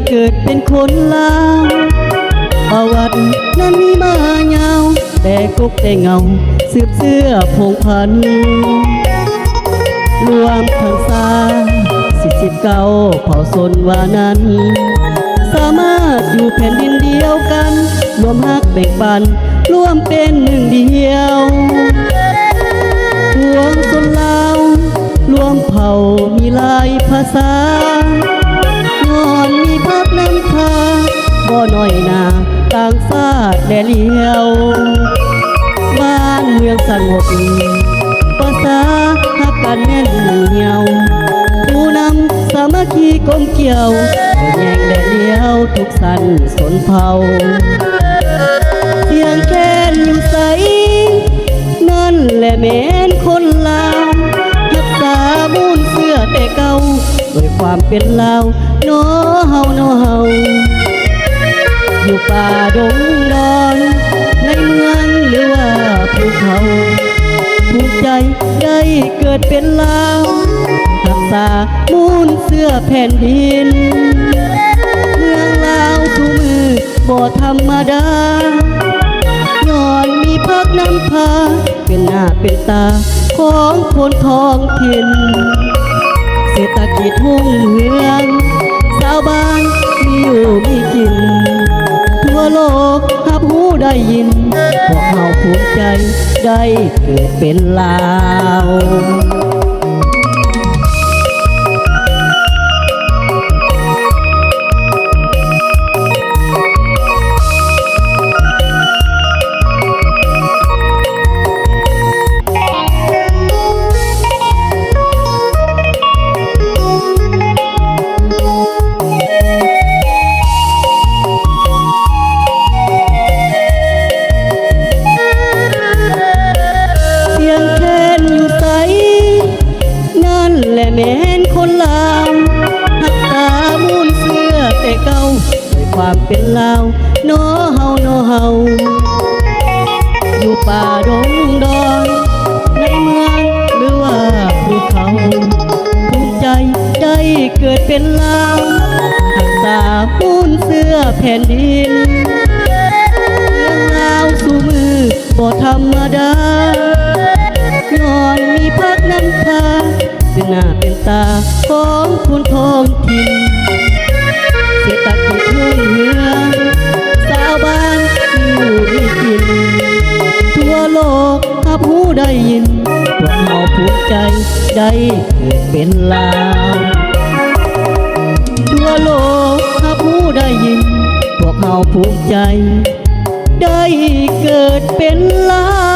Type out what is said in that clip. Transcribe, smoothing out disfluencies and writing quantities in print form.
เกิดเป็นคนลาวประวัตินั้นมีมายาวแต่กกแต่เงาสืบเสื้อพงพันธุ์รวมทั้งซา49เผ่าชนว่านั้นสามารถอยู่แผ่นดินเดียวกันรวมฮักแบ่งปันร่วมเป็นหนึ่งเดียวพวงชนลาวรวมเผ่ามีหลายภาษานอนมีพักน้ำพาบ่น้อยหนาต่างชาติแดเลียวบ้านเมืองสงบภาษาฮักกันแน่นเหนียวผู้นำสามัคคีกลมเกี่ยวแย่งแดเลียวทุกสันสนเผ่าเสียงแค้นอยู่ใสนั่นแหละแม่นคนลาวรักษามูลเสื้อแต่เก่าโดยความเป็นลาวโนเฮาโนเฮาอยู่ป่าดงดอนในเมืองหรือว่าภูเขาภูมิใจได้เกิดเป็นลาวรักษามูลเสื้อแผ่นดินเมืองลาวทุกมือบ่ธรรมดาย้อนมีพักน้ำพาเป็นหน้าเป็นตาของคนท้องถิ่นเศรษฐกิจรุ่งเรืองชาวบ้านมีอยู่มีกินทั่วโลกหับหูได้ยินพวกเราภูมิใจได้เกิดเป็นลาวแม่นคนลาวรักษามูลเสื้อแต่เก่าด้วยความเป็นลาวโนเฮาโนเฮาอยู่ป่าดงดอนในเมืองหรือว่าภูเขาภูมิใจได้เกิดเป็นลาวรักษามูลเสื้อแผ่นดินเรื่องลาวสู่มือบ่ธรรมดาย้อนมีพักน้ำพาเป็นหน้าเป็นตาของคนท้องถิ่นเศรษฐกิจรุ่งเรืองชาวบ้านมีอยู่มีกินทั่วโลกหับหูได้ยินพวกเราภูมิใจได้เกิดเป็นลาวทั่วโลกหับหูได้ยินพวกเราภูมิใจได้เกิดเป็นลาว